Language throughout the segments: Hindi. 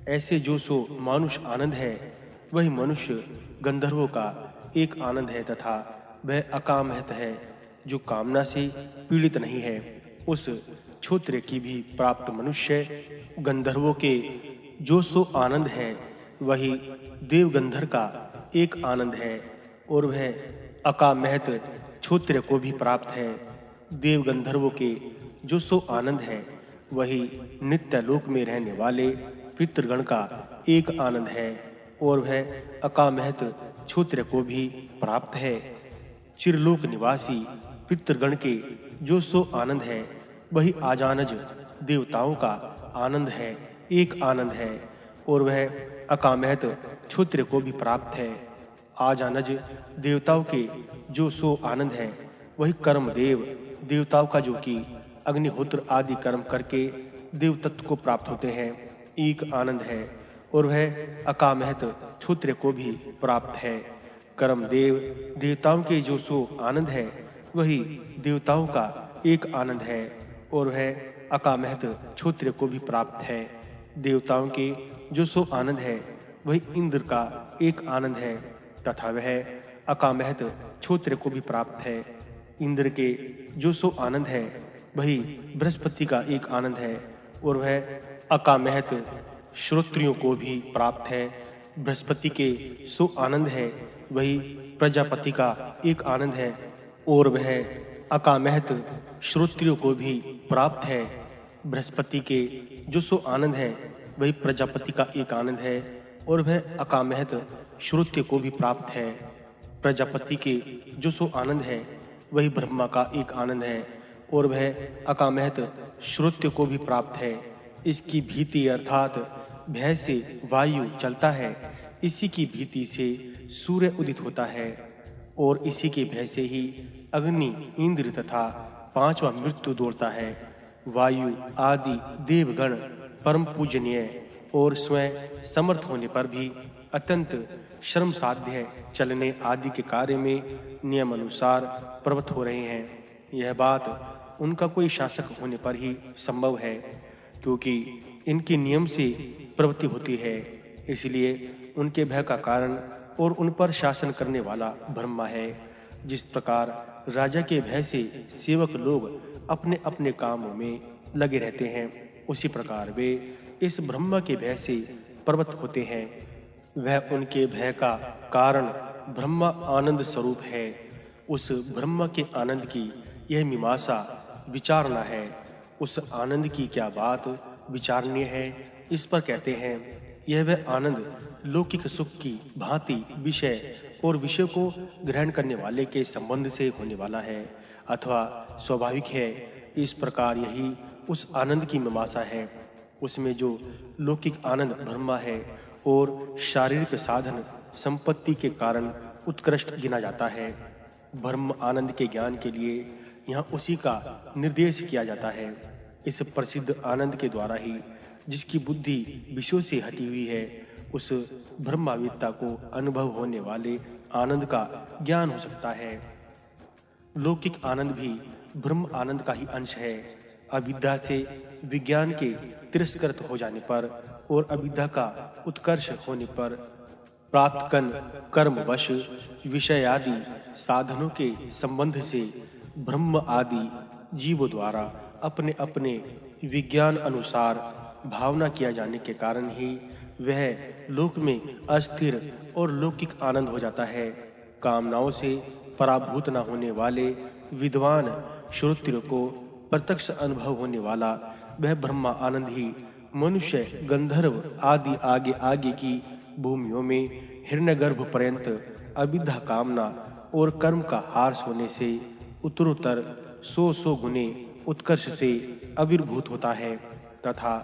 ऐसे जो सो मानुष आनंद है वही मनुष्य गंधर्वों का एक आनंद है तथा वह अकामहत है जो कामना से पीड़ित नहीं है। उस क्षोत्रिय की भी प्राप्त मनुष्य गंधर्वों के जो सो आनंद है वही देवगंधर का एक आनंद है और वह अकामहत क्षोत्रिय को भी प्राप्त है। देवगंधर्वों के जो सो आनंद है वही नित्य लोक में रहने वाले पितृगण का एक आनंद है और वह अकामहत क्षोत्रिय को भी प्राप्त है। चिरलोक निवासी पितृगण के जो सो आनंद है वही आजानज देवताओं का आनंद है, एक आनंद है और वह अकामहत क्षोत्रिय को भी प्राप्त है। आजानज देवताओं के जो सो आनंद है वही कर्मदेव देवताओं का जो कि अग्निहोत्र आदि कर्म करके देवतत्व को प्राप्त होते हैं, एक आनंद है और वह अकामहत क्षोत्रिय को भी प्राप्त है। कर्मदेव देवताओं के जो सो आनंद है वही देवताओं का एक आनंद है और वह अकामहत क्षोत्रिय को भी प्राप्त है। देवताओं के जो सो आनंद है वही इंद्र का एक आनंद है तथा वह अकामहत क्षोत्रिय को भी प्राप्त है। इंद्र के जो सो आनंद है वही बृहस्पति का एक आनंद है और वह अकामहत श्रोत्रियों को भी प्राप्त है। बृहस्पति के सो आनंद है वही प्रजापति का एक आनंद है और वह अकामहत श्रोत्रियों को भी प्राप्त है। बृहस्पति के जो सो आनंद है वही प्रजापति का एक आनंद है और वह अकामहत श्रोत्रिय को भी प्राप्त है। प्रजापति के जो सो आनंद है वही ब्रह्मा का एक आनंद है और वह अकामहत श्रोत्रिय को भी प्राप्त है। इसकी भीति अर्थात भय से वायु चलता है, इसी की भीति से सूर्य उदित होता है और इसी के भय से ही अग्नि, इंद्र तथा पांचवा मृत्यु दौड़ता है। वायु आदि देवगण परम पूजनीय और स्वयं समर्थ होने पर भी अत्यंत श्रम साध्य चलने आदि के कार्य में नियम अनुसार प्रवृत्त हो रहे हैं। यह बात उनका कोई शासक होने पर ही संभव है क्योंकि इनके नियम से प्रवृत्ति होती है, इसलिए उनके भय का कारण और उन पर शासन करने वाला ब्रह्मा है। जिस प्रकार राजा के भय से सेवक लोग अपने अपने कामों में लगे रहते हैं, उसी प्रकार वे इस ब्रह्मा के भय से प्रवृत्त होते हैं। वह उनके भय का कारण ब्रह्मा आनंद स्वरूप है। उस ब्रह्मा के आनंद की यह मीमांसा विचारना है। उस आनंद की क्या बात विचारणीय है, इस पर कहते हैं यह वह आनंद लौकिक सुख की भांति विषय और विषय को ग्रहण करने वाले के संबंध से होने वाला है अथवा स्वाभाविक है। इस प्रकार यही उस आनंद की मीमांसा है। उसमें जो लौकिक आनंद ब्रह्मा है और शारीरिक साधन संपत्ति के कारण उत्कृष्ट गिना जाता है। ब्रह्म आनंद के ज्ञान के लिए यहाँ उसी का निर्देश किया जाता है। इस प्रसिद्ध आनंद के द्वारा ही जिसकी बुद्धि विषयों से हटी हुई है, उस ब्रह्माविद्ता को अनुभव होने वाले आनंद का ज्ञान हो सकता है। लौकिक आनंद भी ब्रह्म आनंद का ही अंश है। अविद्या से विज्ञान के तिरस्कृत हो जाने पर और अविद्या का उत्कर्ष होने पर प्राप्त कर्मवश विषय आदि साधनों के संबंध से ब्रह्म आदि जीवों द्वारा अपने अपने विज्ञान अनुसार भावना किया जाने के कारण ही वह लोक में अस्थिर और लौकिक आनंद हो जाता है। कामनाओं से पराभूत न होने वाले विद्वान श्रोत्रिय को प्रत्यक्ष अनुभव होने वाला वह ब्रह्मा आनंद ही मनुष्य, गंधर्व आदि आगे आगे की भूमियों में हिरण्यगर्भ पर्यंत अविद्या, कामना और कर्म का हार्स होने से उत्तरोत्तर 100 गुने उत्कर्ष से आविर्भूत होता है तथा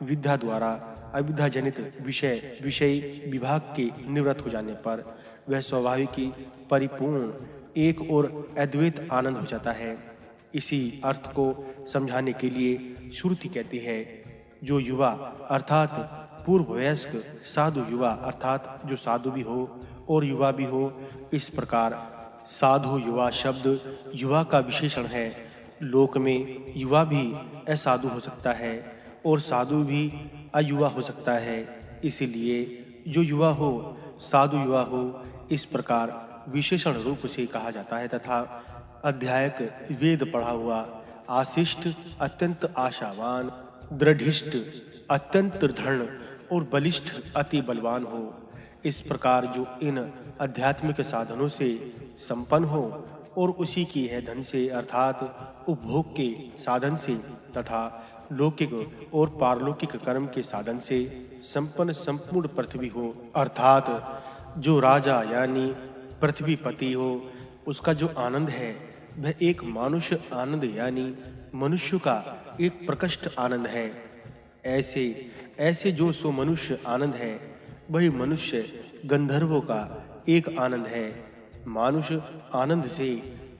विद्या द्वारा अविद्या जनित विषय विभाग के निवृत्त हो जाने पर वह स्वाभाविक ही परिपूर्ण एक और अद्वैत आनंद हो जाता है। इसी अर्थ को समझाने के लिए श्रुति कहती है, जो युवा अर्थात पूर्व वयस्क, साधु युवा अर्थात जो साधु भी हो और युवा भी हो। इस प्रकार साधु युवा शब्द युवा का विशेषण है। लोक में युवा भी असाधु हो सकता है और साधु भी अयुवा हो सकता है। इसलिए जो युवा हो, साधु युवा हो, इस प्रकार विशेषण रूप से कहा जाता है। तथा अध्यायक वेद पढ़ा हुआ, आशिष्ट अत्यंत आशावान, दृढ़िष्ठ अत्यंत दृढ़ और बलिष्ठ अति बलवान हो। इस प्रकार जो इन आध्यात्मिक साधनों से संपन्न हो और उसी की है धन से अर्थात उपभोग के साधन से तथा लौकिक और पारलौकिक कर्म के साधन से संपन्न संपूर्ण पृथ्वी हो, अर्थात जो राजा यानी पृथ्वीपति हो, उसका जो आनंद है वह एक मानुष्य आनंद यानी मनुष्य का एक प्रकृष्ट आनंद है। ऐसे जो सो मनुष्य आनंद है वही मनुष्य गंधर्वों का एक आनंद है। मानुष आनंद से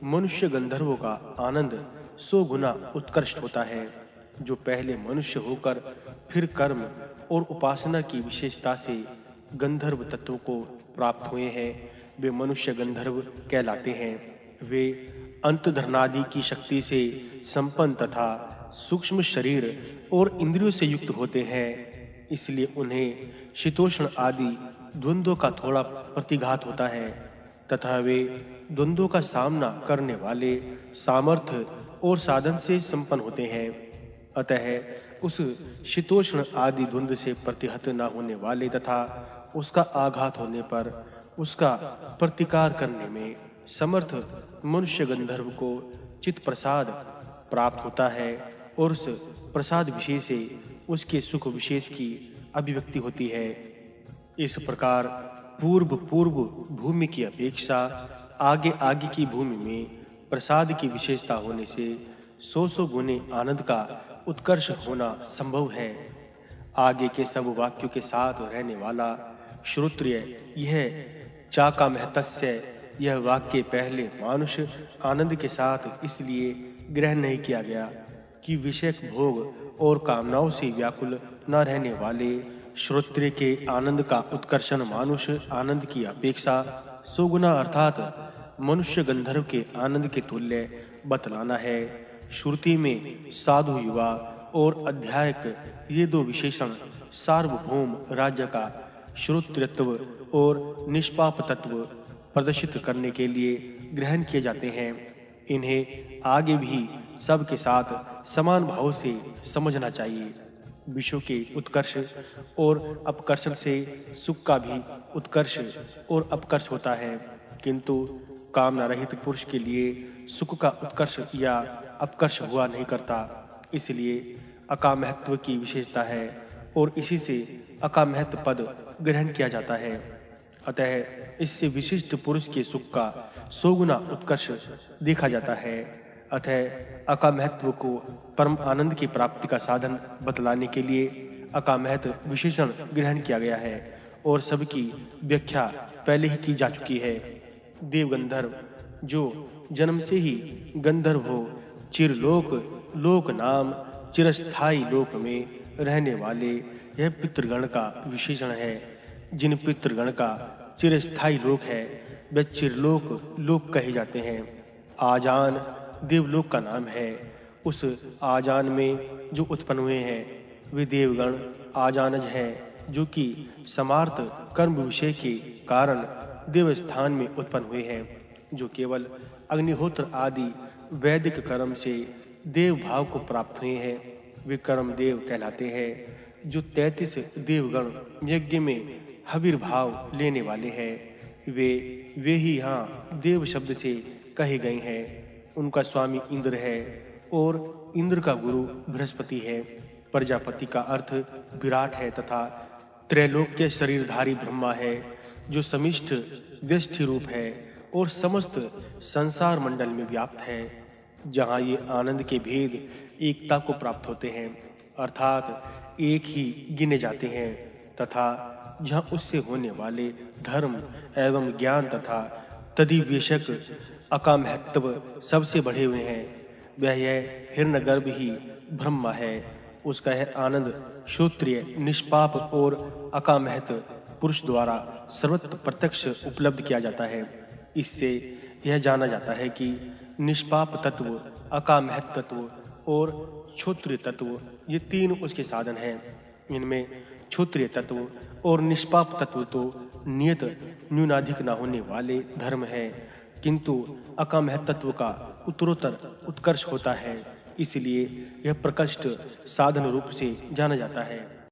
मनुष्य गंधर्वों का आनंद 100 गुना उत्कृष्ट होता है। जो पहले मनुष्य होकर फिर कर्म और उपासना की विशेषता से गंधर्व तत्व को प्राप्त हुए हैं, वे मनुष्य गंधर्व कहलाते हैं। वे अंतधर्नादि की शक्ति से संपन्न तथा सूक्ष्म शरीर और इंद्रियों से युक्त होते हैं, इसलिए उन्हें शीतोष्ण आदि द्वंद्वों का थोड़ा प्रतिघात होता है तथा वे द्वंद्वों का सामना करने वाले सामर्थ्य और साधन से संपन्न होते हैं। अतः उस शीतोष्ण आदि द्वंद्व से प्रतिहत न होने वाले तथा उसका आघात होने पर उसका प्रतिकार करने में समर्थ मनुष्य गंधर्व को चित्त प्रसाद प्राप्त होता है और उस प्रसाद विशेष से उसके सुख विशेष की अभिव्यक्ति होती है। इस प्रकार पूर्व भूमि की अपेक्षा आगे की भूमि में प्रसाद की विशेषता होने से 100 गुने आनंद का उत्कर्ष होना संभव है। आगे के सब वाक्यों के साथ रहने वाला श्रोत्रिय यह चाका महतस्य यह वाक्य पहले मानुष आनंद के साथ इसलिए ग्रहण नहीं किया गया कि विषयक भोग और कामनाओं से व्याकुल न रहने वाले श्रोत्रिय के आनंद का उत्कर्षण मानुष आनंद की अपेक्षा 100 गुना अर्थात मनुष्य गंधर्व के आनंद के तुल्य बतलाना है। श्रुति में साधु युवा और अध्यायक ये दो विशेषण सार्वभौम राज्य का श्रोत्रियत्व और निष्पाप तत्व प्रदर्शित करने के लिए ग्रहण किए जाते हैं। इन्हें आगे भी सबके साथ समान भाव से समझना चाहिए। विषयों के उत्कर्ष और अपकर्षण से सुख का भी उत्कर्ष और अपकर्ष होता है, किंतु कामना रहित पुरुष के लिए सुख का उत्कर्ष या अपकर्ष हुआ नहीं करता। इसलिए अकामहत्व की विशेषता है और इसी से अकामहत्व पद ग्रहण किया जाता है। अतः इससे विशिष्ट पुरुष के सुख का 100 गुना उत्कर्ष देखा जाता है। अतः अकामहत्व को परम आनंद की प्राप्ति का साधन बतलाने के लिए अकामहत्व विशेषण ग्रहण किया गया है और सबकी व्याख्या पहले ही की जा चुकी है। देव गंधर्व जो जन्म से ही गंधर्व हो, चिरलोक लोक नाम चिरस्थाई लोक में रहने वाले यह पितृगण का विशेषण है। जिन पितृगण का चिरस्थाई लोक है वे चिरलोक लोक कहे जाते हैं। आजान देवलोक का नाम है। उस आजान में जो उत्पन्न हुए हैं वे देवगण आजानज हैं, जो कि समार्थ कर्म विषय के कारण देवस्थान में उत्पन्न हुए हैं, जो केवल अग्निहोत्र आदि वैदिक कर्म से देव भाव को प्राप्त हुए हैं। वे कर्म देव कहलाते हैं। जो 33 देवगण यज्ञ में हविर्भाव लेने वाले हैं वे ही यहाँ देव शब्द से कहे गए हैं। उनका स्वामी इंद्र है और इंद्र का गुरु बृहस्पति है। प्रजापति का अर्थ विराट है तथा त्रैलोक्य शरीरधारी ब्रह्मा है, जो समिष्ट व्यष्टि रूप है और समस्त संसार मंडल में व्याप्त है। जहाँ ये आनंद के भेद एकता को प्राप्त होते हैं, अर्थात एक ही गिने जाते हैं, तथा जहाँ उससे होने वाले धर्म एवं ज्ञान तथा तदिवेशक अकामहत्व सबसे बढ़े हुए हैं, वह यह हिरण्यगर्भ ही ब्रह्मा है। उसका यह आनंद श्रोत्रिय निष्पाप और अकामहत पुरुष द्वारा सर्वत्र प्रत्यक्ष उपलब्ध किया जाता है। इससे यह जाना जाता है कि निष्पाप तत्व, अकामहत तत्व और क्षोत्रिय तत्व ये तीन उसके साधन हैं। इनमें क्षोत्रिय तत्व और निष्पाप तत्व तो नियत न्यूनाधिक न होने वाले धर्म है, किंतु अकाम तत्व का उत्तरोत्तर उत्कर्ष होता है, इसलिए यह प्रकृष्ट साधन रूप से जाना जाता है।